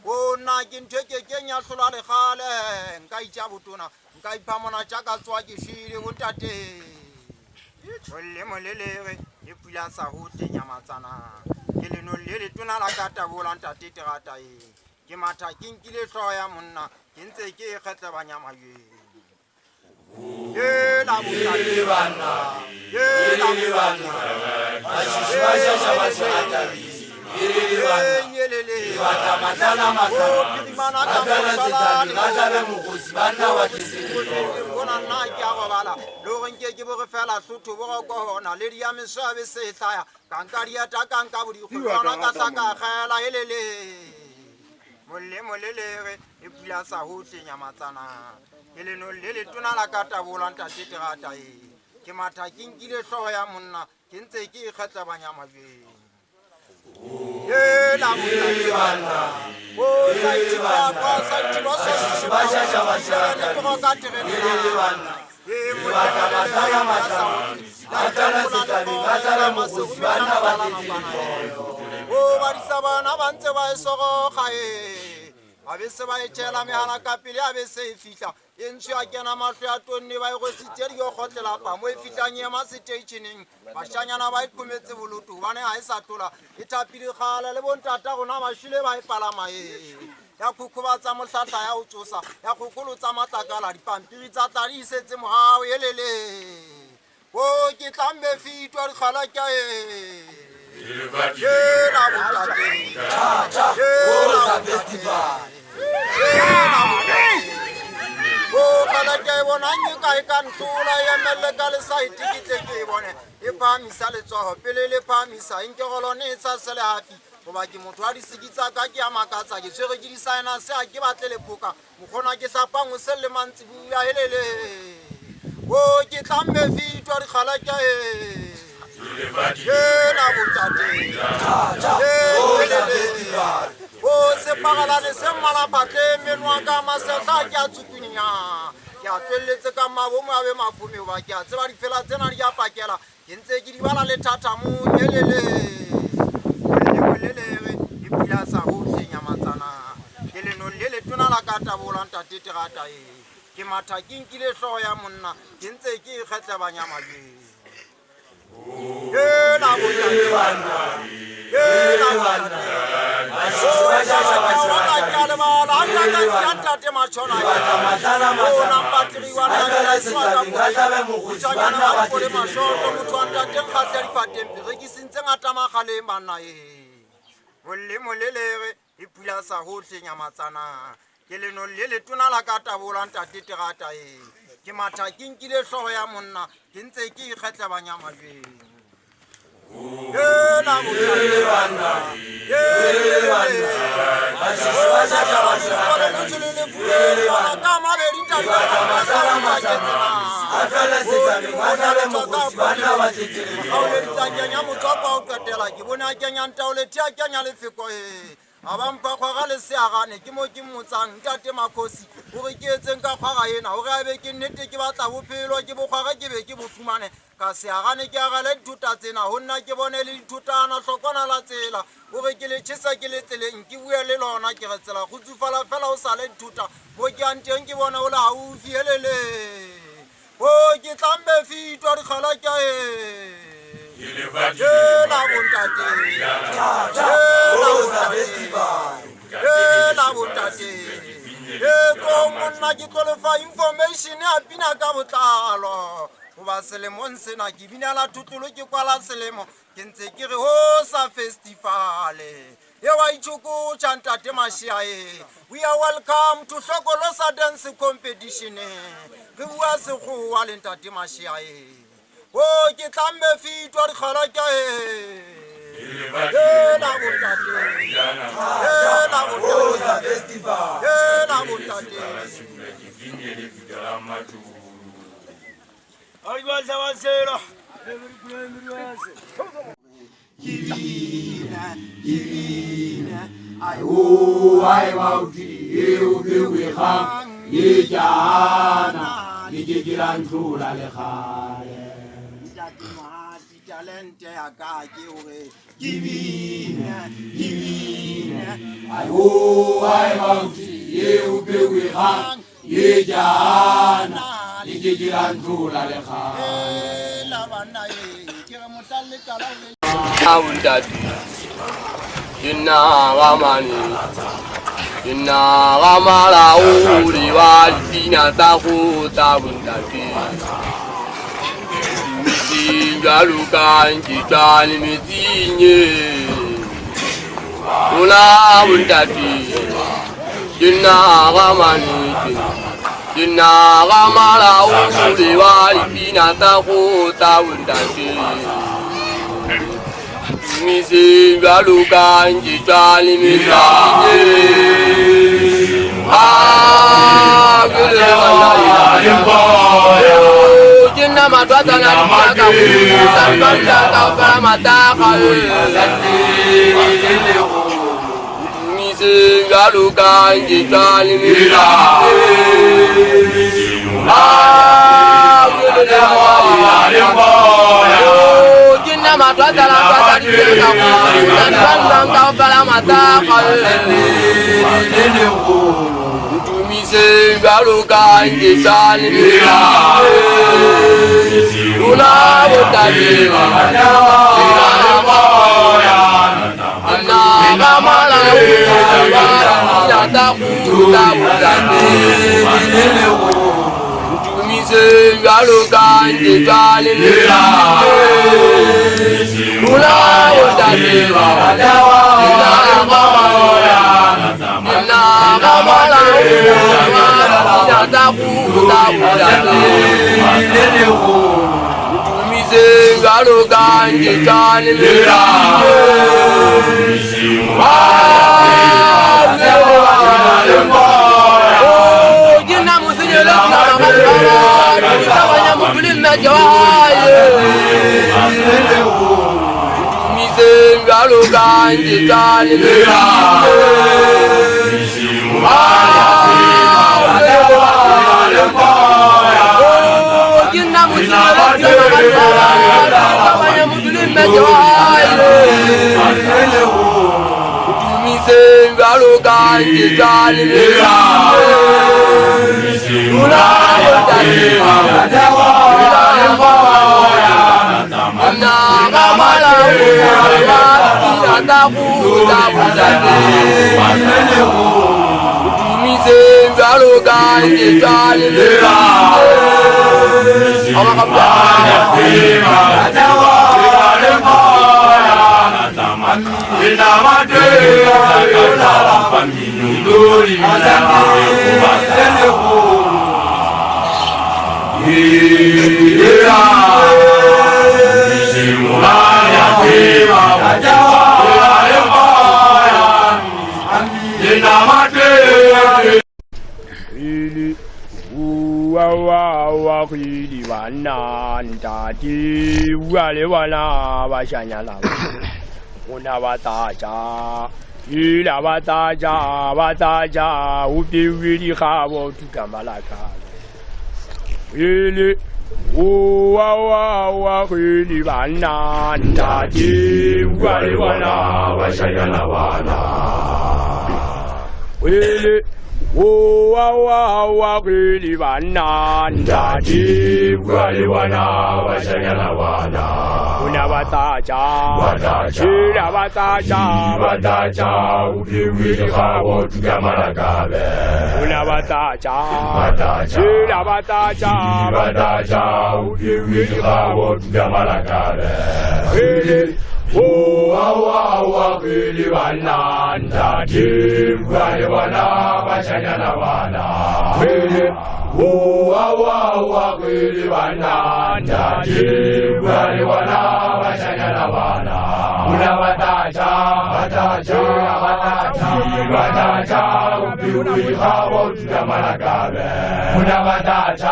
Ona ke ntho ke kenya hlola le khale nka itja botona nka ipha mona tja ka tswa ke shile go tate molelege e pula sa ho nyamatsana ke leno le tona la ka tabola ntate terata ke matha ke nkile hlo ya monna ke ntse ke kgetla banyama la botate bana Avesse ba etela mehala ka pele avesse e fihla e ntse a kena mahlo a tonne ba go sitse yo khotlela pa mo e fihlanye ma stationeng bashanyana ba iqhumetse bolutu bane ha e sa tlola e thapile khala le bontata gona ba shile ba e palama ya khukhubatsa mohlahla ya o tsosa ya khukulutsa matlakala dipampiri tsa tla di isetse mohao yelele o ke tlambe fitwa di khala ka se pagalane se malapate menwa ka maseta ke a tsukunya ke a tswelletse ka mabomo a be mafumi ba ke a tseba di fela tsena di a pakela ke ntse ke di bala le thata mo yelele di pula sa ho nyamatsana ke leno le tona la ka tabola ntate terata ke matha ke nkile hlo ya monna ke ntse ke ikgetla banyama ke leno le tona la ka tabola ntate terata ke matha ke nkile hlogo ya monna ke ntse ke ikgetla banyama Abampa kwa le seagane ke mo ke motsang ntate Makhosi o re ke etseng ka kgwaga ena o re a be ke nnete ke batla bophelo ke bokgwaga ke be ke bo fumane ka seagane ke agale dithuta tsena ho nna ke bone le dithutana hlokwana la tsela o re ke le tshisa ke le tseleng ke bue le lona ke re tsela go tsufala fela o sa le dithuta mo ke anteng ke bone o le haufi helele o ke tlambe fitwa di khala ka information ya pina ka botlalo go ba selemong sena ke binela thutulo ke kwala selemo ke ntse ke re ho sa festival e wa ithuko ntate Mashiae we are welcome to Hlokolosa dance competition re bua se go wa le ntate Mashiae o ke tlambe fitwa dikgala ka talente ya ka ke hore givine ai ho ai bauti e o be we ha ye jana le ke dirantula le kha la bana e ke re motalle kala le awundati inna gamani inna gamala uli wa dina ta ku ta wundati galuka njitani mitinye una wundati jinna gamani jinna gamala uli wa dina ta ku ta wundati misi galuka njitani mitinye gele jinna matwata na maka kuta ka mataka misi galuka njitani mitinye jinna matwata na maka kuta ka mataka Tumise galuka njitani una wotati na mala ya takuta wotati tumise galuka njitani una wotati bataja ubi wili khabo tukamalaka ili wa kwili bana ndati wale wana washayana wana ili wa kwili bana ndati wale wana washayana wana una bataja ubi wili khabo tukamalaka una bataja ubi wili khabo tukamalaka wa kwili bana ndati wale wana washayana wana Uwa kweli bana Ndati Bwale wana Bashanyana bana Una bataja Upiwi hawa Tugamalagabe Una bataja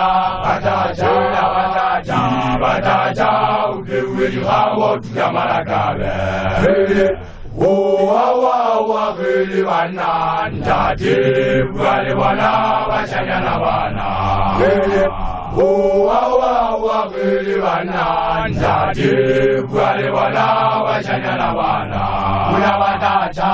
Upiwi hawa Tugamalagabe Uwa kweli bana Ndati Bwale wana Bashanyana bana Uwa kweli bana Ndati Bwale wana Bashanyana bana Una bataja